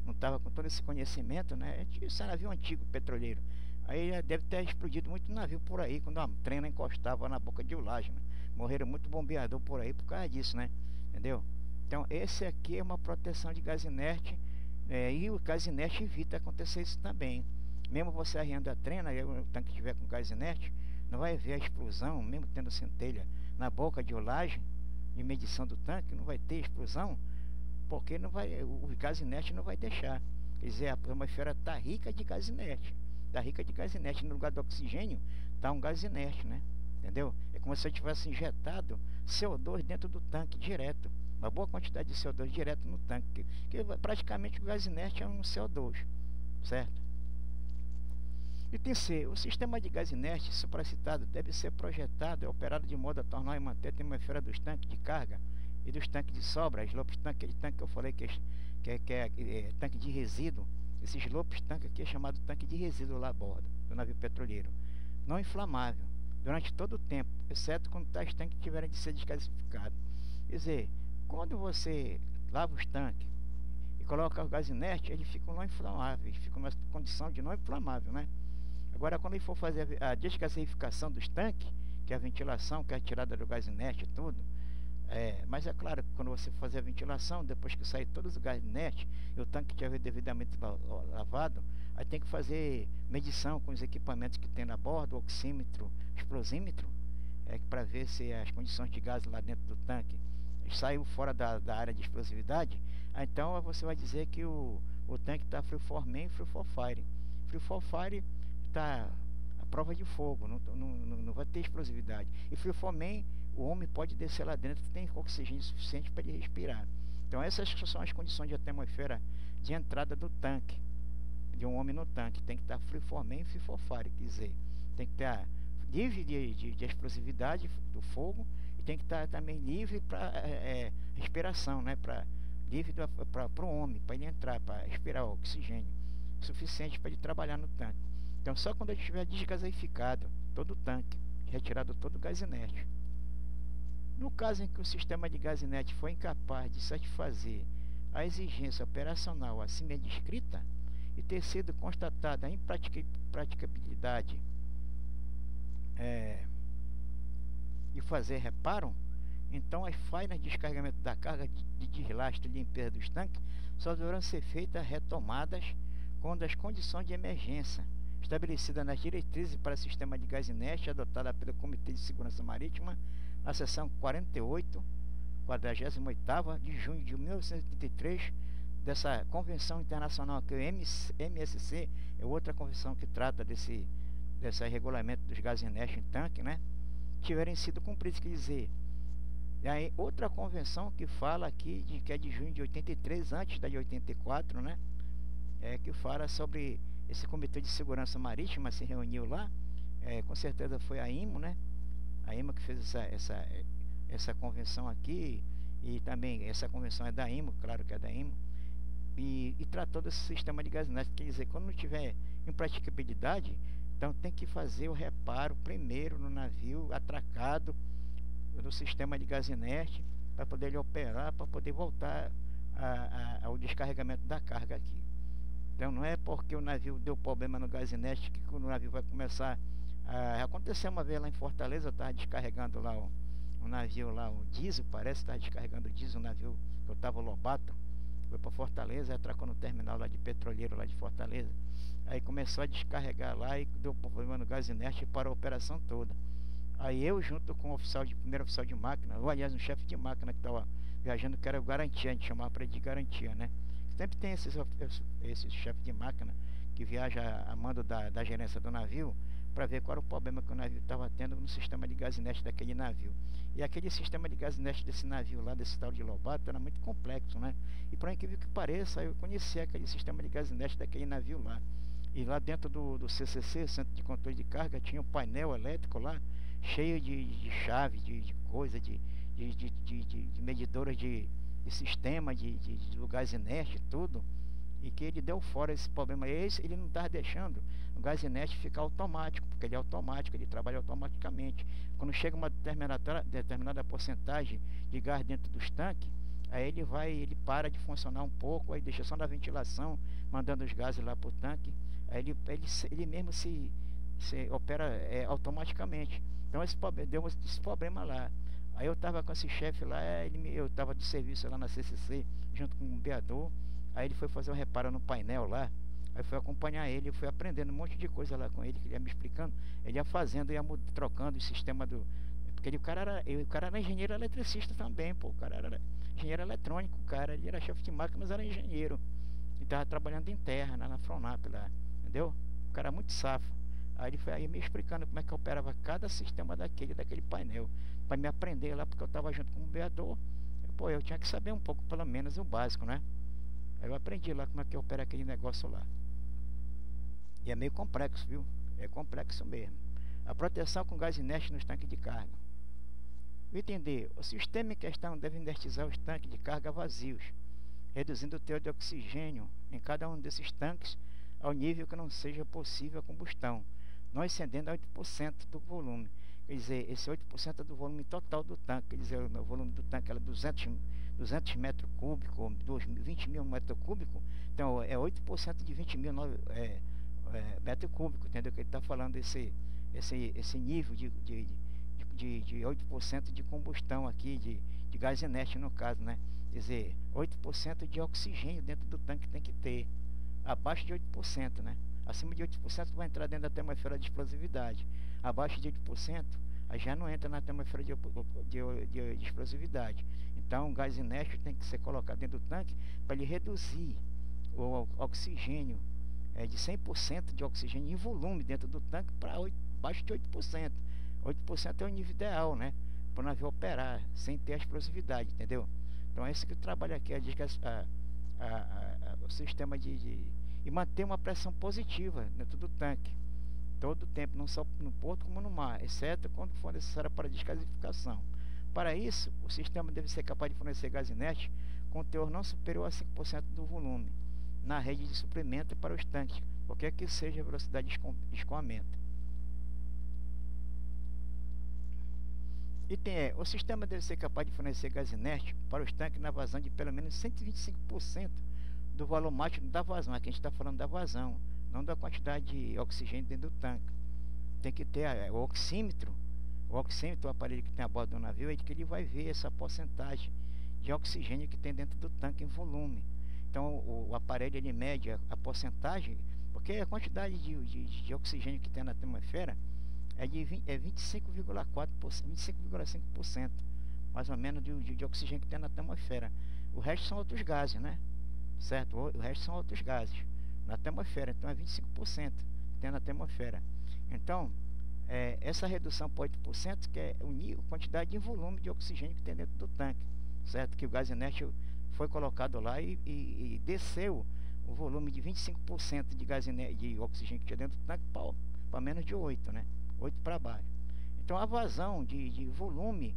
não estava com todo esse conhecimento, né? Esse é navio antigo petroleiro. Aí deve ter explodido muito navio por aí, quando a trena encostava na boca de ulagem, né? Morreram muito bombeador por aí por causa disso, né? Entendeu? Então esse aqui é uma proteção de gás inerte, e o gás inerte evita acontecer isso também. Mesmo você arriando a trena e o tanque estiver com gás inerte, não vai haver a explosão, mesmo tendo centelha na boca de ulagem, de medição do tanque, não vai ter explosão, porque o gás inerte não vai deixar. Quer dizer, a atmosfera está rica de gás inerte. Está rica de gás inerte. No lugar do oxigênio, está um gás inerte, né? Entendeu? É como se eu tivesse injetado CO2 dentro do tanque direto. Uma boa quantidade de CO2 direto no tanque. Que praticamente o gás inerte é um CO2, certo? Item C. O sistema de gás inerte supracitado deve ser projetado e operado de modo a tornar e manter a atmosfera dos tanques de carga e dos tanques de sobra, slope tank, aquele tanque que eu falei que é tanque de resíduo. Esse slope tank aqui é chamado tanque de resíduo lá a bordo do navio petroleiro. Não inflamável, durante todo o tempo, exceto quando tais tanques tiverem de ser desgasificados. Quer dizer, quando você lava os tanques e coloca o gás inerte, eles ficam não inflamáveis, eles ficam numa condição de não inflamável, né? Agora, quando ele for fazer a desgasificação dos tanques, que é a ventilação, que é a retirada do gás inerte e tudo, mas é claro que quando você fazer a ventilação, depois que sair todos os gás inerte e o tanque estiver devidamente lavado, aí tem que fazer medição com os equipamentos que tem na bordo, oxímetro, explosímetro, para ver se as condições de gás lá dentro do tanque saiu fora da área de explosividade. Então você vai dizer que o tanque está free for man e free for fire. Free for fire está a prova de fogo, não vai ter explosividade. E free for man, o homem pode descer lá dentro, que tem oxigênio suficiente para ele respirar. Então essas são as condições de atmosfera de entrada do tanque, de um homem no tanque. Tem que estar free for man e free for fire, quer dizer, tem que estar livre de explosividade do fogo, e tem que estar também livre para respiração, né? Livre para o homem, para ele entrar, para respirar oxigênio suficiente para ele trabalhar no tanque. Então só quando ele estiver desgasificado todo o tanque, retirado todo o gás inerte. No caso em que o sistema de gás inerte for incapaz de satisfazer a exigência operacional acima descrita e ter sido constatada a impraticabilidade de fazer reparo, então as falhas de descarregamento da carga de deslastro e limpeza dos tanques só deverão ser feitas retomadas quando as condições de emergência estabelecidas nas diretrizes para o sistema de gás inerte adotada pelo Comitê de Segurança Marítima na seção 48, 48ª de junho de 1983 dessa convenção internacional, que é o MSC, é outra convenção que trata desse regulamento dos gases inertes em tanque, né, tiverem sido cumpridos. Quer dizer, e aí outra convenção que fala aqui, que é de junho de 83, antes da de 84, né, que fala sobre esse Comitê de Segurança Marítima, se reuniu lá, com certeza foi a IMO, né, a IMO que fez essa convenção aqui, e também essa convenção é da IMO, claro que é da IMO, e tratou desse sistema de gás inerte. Quer dizer, quando não tiver impraticabilidade, então tem que fazer o reparo primeiro no navio atracado do sistema de gás inerte, para poder ele operar, para poder voltar ao descarregamento da carga aqui. Então não é porque o navio deu problema no gás inerte que o navio vai começar aconteceu uma vez lá em Fortaleza. Eu estava descarregando lá um navio lá, o diesel, parece, estava descarregando o diesel, o navio que eu estava, Lobato, foi para Fortaleza, atracou no terminal lá de petroleiro lá de Fortaleza. Aí começou a descarregar lá e deu problema no gás inerte e parou a operação toda. Aí eu, junto com o primeiro oficial de máquina, ou aliás um chefe de máquina que estava viajando, que era o garantia, a gente chamava para ele de garantia, né? Sempre tem esse chefe de máquina que viaja a mando da gerência do navio, para ver qual era o problema que o navio estava tendo no sistema de gás inerte daquele navio. E aquele sistema de gás inerte desse navio lá, desse tal de Lobato, era muito complexo, né? E por incrível que pareça, eu conheci aquele sistema de gás inerte daquele navio lá. E lá dentro do CCC, Centro de Controle de Carga, tinha um painel elétrico lá, cheio de chave, de coisa, de medidoras de sistema do gás inerte, tudo. E que ele deu fora esse problema. Ele não estava deixando o gás inerte ficar automático, porque ele é automático, ele trabalha automaticamente. Quando chega uma determinada porcentagem de gás dentro dos tanques, aí ele para de funcionar um pouco, aí deixa só na ventilação, mandando os gases lá para o tanque. Aí ele mesmo se opera automaticamente. Então deu esse problema lá. Aí eu estava com esse chefe lá, eu estava de serviço lá na CCC, junto com um beador. Aí ele foi fazer um reparo no painel lá. Aí fui acompanhar ele, eu fui aprendendo um monte de coisa lá com ele, que ele ia me explicando. Ele ia fazendo, trocando o sistema do... Porque o cara era engenheiro eletricista também, pô. O cara era engenheiro eletrônico, ele era chefe de máquina, mas era engenheiro. Ele estava trabalhando em terra, na Fronap lá, entendeu? O cara muito safo. Aí ele foi aí me explicando como é que operava cada sistema daquele painel, para me aprender lá, porque eu estava junto com o beador. Pô, eu tinha que saber um pouco, pelo menos, o básico, né? Aí eu aprendi lá como é que opera aquele negócio lá. E é meio complexo, viu? É complexo mesmo. A proteção com gás inerte nos tanques de carga. Item D. O sistema em questão deve inertizar os tanques de carga vazios, reduzindo o teor de oxigênio em cada um desses tanques ao nível que não seja possível a combustão, não excedendo a 8% do volume. Quer dizer, esse 8% é do volume total do tanque. Quer dizer, o volume do tanque era 200 metros cúbicos, 20 mil metros cúbicos. Então é 8% de 20 mil metros cúbicos, entendeu? Que ele está falando esse nível de 8% de combustão aqui, de gás inerte no caso, né? Quer dizer, 8% de oxigênio dentro do tanque tem que ter, abaixo de 8%, né? Acima de 8% vai entrar dentro da termosfera de explosividade. Abaixo de 8%, aí já não entra na termosfera de explosividade. Então o gás inerte tem que ser colocado dentro do tanque para ele reduzir o oxigênio de 100% de oxigênio em volume dentro do tanque para abaixo de 8%. 8% é o nível ideal, né? Para o navio operar sem ter a explosividade, entendeu? Então é isso que o trabalho aqui, o sistema e manter uma pressão positiva dentro do tanque todo o tempo, não só no porto como no mar, exceto quando for necessário para desgasificação. Para isso, o sistema deve ser capaz de fornecer gás inerte com teor não superior a 5% do volume na rede de suprimento para os tanques, qualquer que seja a velocidade de escoamento. Item E. O sistema deve ser capaz de fornecer gás inerte para os tanques na vazão de pelo menos 125% do volumático da vazão. Aqui a gente está falando da vazão, não da quantidade de oxigênio dentro do tanque. Tem que ter o oxímetro O oxímetro, o aparelho que tem a bordo do navio, é de que ele vai ver essa porcentagem de oxigênio que tem dentro do tanque em volume. Então o aparelho ele mede a porcentagem, porque a quantidade de oxigênio que tem na atmosfera é de 25,4%, 25,5%, mais ou menos de oxigênio que tem na atmosfera. O resto são outros gases, né? Certo? O resto são outros gases na atmosfera, então é 25% que tem na atmosfera. Então, essa redução por 8%, que é a quantidade de volume de oxigênio que tem dentro do tanque, certo? Que o gás inerte foi colocado lá e desceu o volume de 25% de gás inerte, de oxigênio que tinha dentro do tanque para menos de 8, né? 8 para baixo. Então a vazão de volume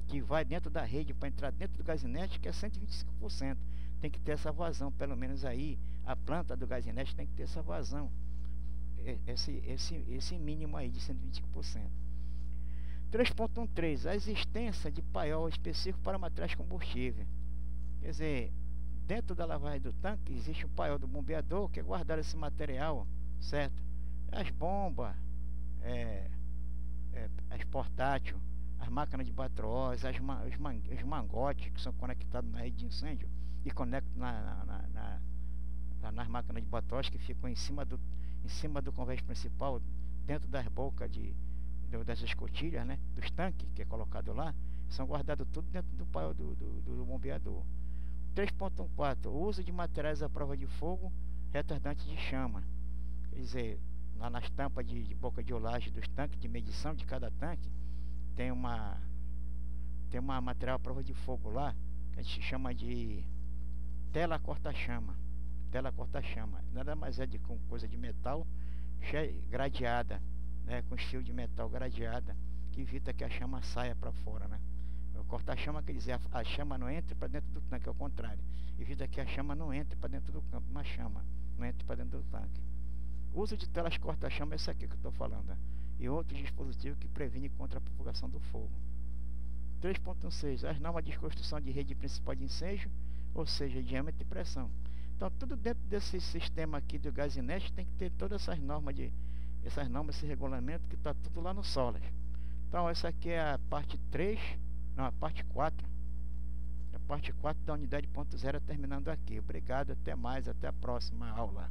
que vai dentro da rede para entrar dentro do gás inerte, que é 125%. Tem que ter essa vazão, pelo menos aí a planta do gás inerte tem que ter essa vazão, esse mínimo aí de 125%. 3.13, a existência de paiol específico para materiais de combustível. Quer dizer, dentro da lavagem do tanque existe um paiol do bombeador que é guardar esse material, certo? As bombas, as portáteis, as máquinas de batroz, os mangotes que são conectados na rede de incêndio e conectam nas máquinas de batroz que ficam em cima do convés principal, dentro das bocas dessas escotilhas, né, dos tanques que é colocado lá, são guardados tudo dentro do paiol do bombeador. 3.14, o uso de materiais à prova de fogo retardante de chama. Quer dizer, lá nas tampas de boca de olagem dos tanques, de medição de cada tanque, tem uma material à prova de fogo lá, que a gente chama de tela corta-chama. Tela corta-chama nada mais é de com coisa de metal gradeada, né, com fio de metal gradeada, que evita que a chama saia para fora, né? O corta-chama quer dizer a chama não entra para dentro do tanque, ao contrário, evita que a chama não entre para dentro do campo, uma chama não entre para dentro do tanque. O uso de telas corta-chama é isso aqui que eu estou falando, né? E outros dispositivos que previnem contra a propagação do fogo. 3.6, as normas de construção de rede principal de incêndio, ou seja, diâmetro e pressão. Então tudo dentro desse sistema aqui do gás inerte tem que ter todas essas normas, esse regulamento que está tudo lá no SOLAS. Então essa aqui é a parte 3, não, a parte 4. A parte 4 da unidade .0 terminando aqui. Obrigado, até mais, até a próxima aula.